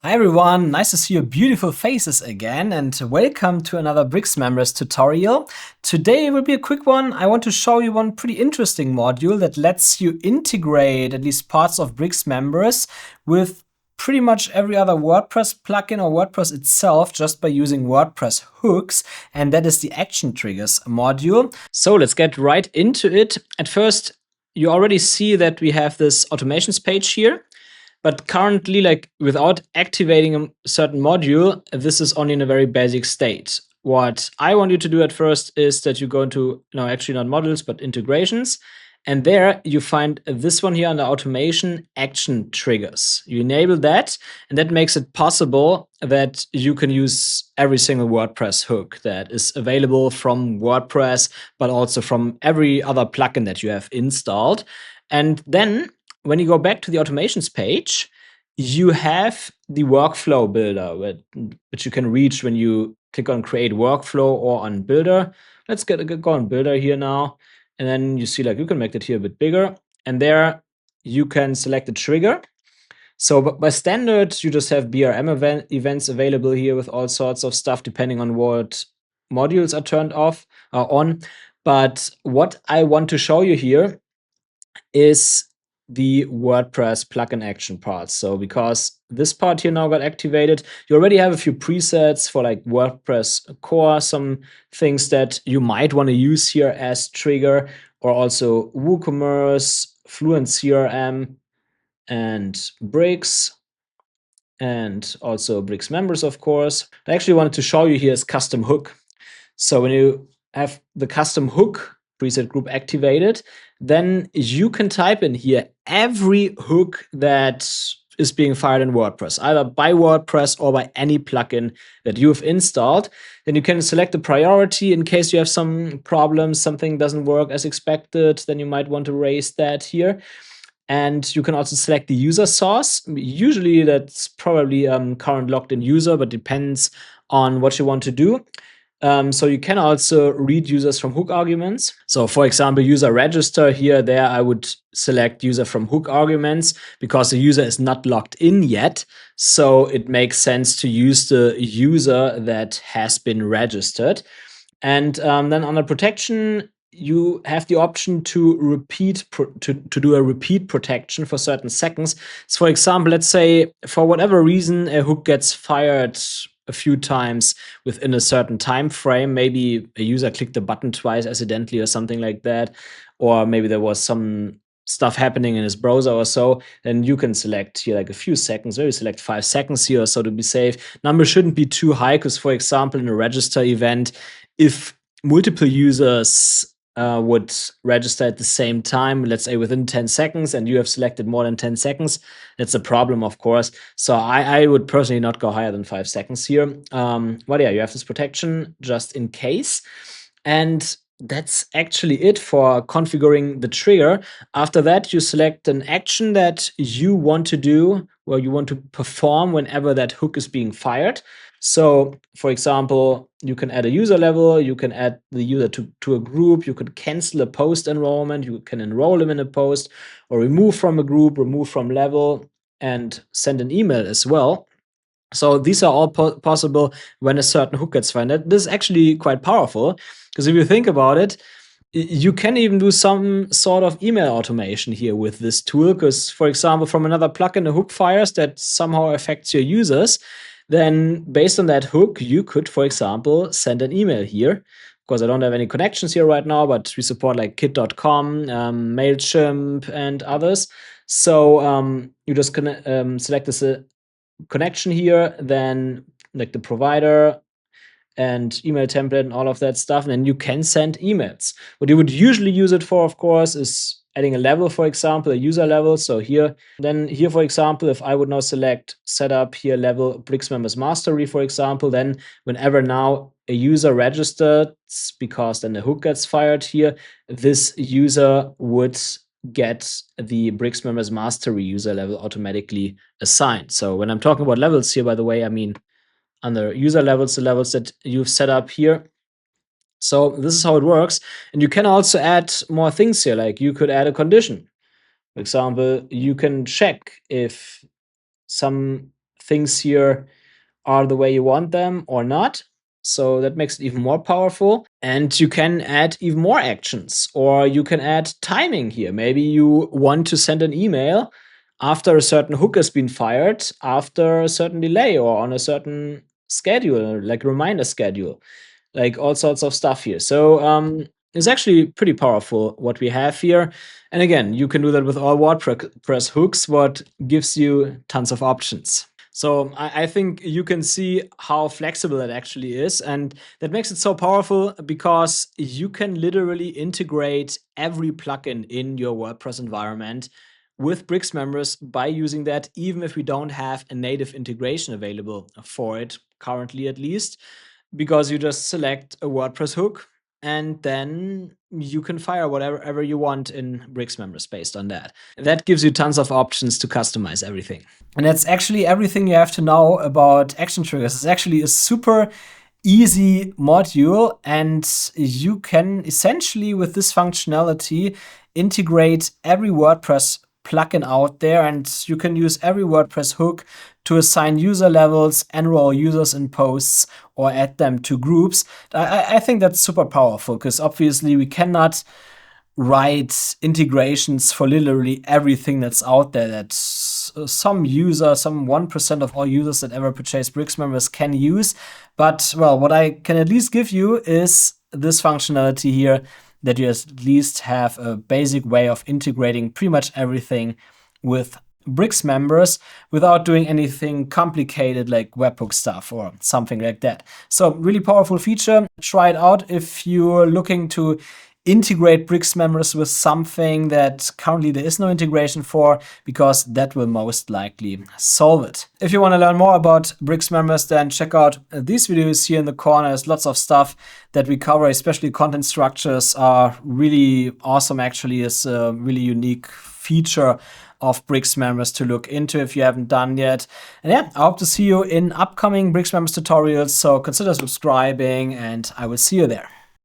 Hi everyone, nice to see your beautiful faces again and welcome to another BricksMembers tutorial. Today will be a quick one. I want to show you one pretty interesting module that lets you integrate at least parts of BricksMembers with pretty much every other WordPress plugin or WordPress itself just by using WordPress hooks, and that is the action triggers module. So let's get right into it. At first, you already see that we have this automations page here. But currently, like without activating a certain module, this is only in a very basic state. What I want you to do at first is that you go into, actually not modules, but integrations. And there you find this one here under automation action triggers. You enable that, and that makes it possible that you can use every single WordPress hook that is available from WordPress, but also from every other plugin that you have installed. And then when you go back to the automations page, you have the workflow builder, which you can reach when you click on create workflow or on builder. Let's go on builder here now. And then you see, like, you can make it here a bit bigger. And there you can select a trigger. So by standard, you just have BRM events available here with all sorts of stuff, depending on what modules are turned off or on. But what I want to show you here is the WordPress plugin action part. So because this part here now got activated, you already have a few presets for like WordPress core, some things that you might want to use here as trigger, or also WooCommerce, Fluent CRM, and Bricks, and also BricksMembers, of course. I actually wanted to show you here is custom hook. So when you have the custom hook preset group activated, then you can type in here every hook that is being fired in WordPress, either by WordPress or by any plugin that you've installed. Then you can select the priority in case you have some problems, something doesn't work as expected, then you might want to raise that here. And you can also select the user source. Usually that's probably current logged in user, but depends on what you want to do. So you can also read users from hook arguments. So for example, user register here, there I would select user from hook arguments because the user is not logged in yet. So it makes sense to use the user that has been registered. And then under protection, you have the option to repeat to do a repeat protection for certain seconds. So for example, let's say for whatever reason a hook gets fired a few times within a certain time frame. Maybe a user clicked the button twice accidentally or something like that, or maybe there was some stuff happening in his browser or so, then you can select here like a few seconds, maybe select 5 seconds here or so to be safe. Number shouldn't be too high because, for example, in a register event, if multiple users would register at the same time, let's say within 10 seconds, and you have selected more than 10 seconds, that's a problem, of course. So I would personally not go higher than 5 seconds here. But yeah, you have this protection just in case. And that's actually it for configuring the trigger. After that, you select an action that you want to do, or you want to perform whenever that hook is being fired. So, for example, you can add a user level, you can add the user to a group, you could cancel a post enrollment, you can enroll him in a post, or remove from a group, remove from level, and send an email as well. So these are all possible when a certain hook gets fired. This is actually quite powerful, because if you think about it, you can even do some sort of email automation here with this tool. Because, for example, from another plugin, a hook fires that somehow affects your users. Then based on that hook, you could, for example, send an email here. Of course, I don't have any connections here right now, but we support like kit.com, MailChimp, and others. So you just can select this connection here, then like the provider and email template and all of that stuff, and then you can send emails. What you would usually use it for, of course, is adding a level, for example, a user level. So here, for example, if I would now select setup here level BricksMembers mastery, for example, then whenever now a user registers, because then the hook gets fired here, this user would get the BricksMembers mastery user level automatically assigned. So when I'm talking about levels here, by the way, I mean under user levels, the levels that you've set up here. So this is how it works. And you can also add more things here, like you could add a condition. For example, you can check if something things here are the way you want them or not. So that makes it even more powerful. And you can add even more actions, or you can add timing here. Maybe you want to send an email after a certain hook has been fired, after a certain delay, or on a certain schedule, like reminder schedule, like all sorts of stuff here. So it's actually pretty powerful what we have here. And again, you can do that with all WordPress hooks, what gives you tons of options. So I think you can see how flexible it actually is. And that makes it so powerful because you can literally integrate every plugin in your WordPress environment with BricksMembers by using that, even if we don't have a native integration available for it, currently at least, because you just select a WordPress hook and then you can fire whatever you want in BricksMembers based on that. That gives you tons of options to customize everything. And that's actually everything you have to know about action triggers. It's actually a super easy module, and you can essentially, with this functionality, integrate every WordPress plugin out there, and you can use every WordPress hook to assign user levels, enroll users in posts, or add them to groups. I think that's super powerful because obviously we cannot write integrations for literally everything that's out there that some 1% of all users that ever purchase BricksMembers can use. But well, what I can at least give you is this functionality here, that you at least have a basic way of integrating pretty much everything with BricksMembers without doing anything complicated like webhook stuff or something like that. So really powerful feature. Try it out if you're looking to integrate BricksMembers with something that currently there is no integration for, because that will most likely solve it. If you want to learn more about BricksMembers, then check out these videos here in the corner. There's lots of stuff that we cover, especially content structures are really awesome. Actually, it's a really unique feature of BricksMembers to look into if you haven't done yet. And yeah, I hope to see you in upcoming BricksMembers tutorials. So consider subscribing and I will see you there.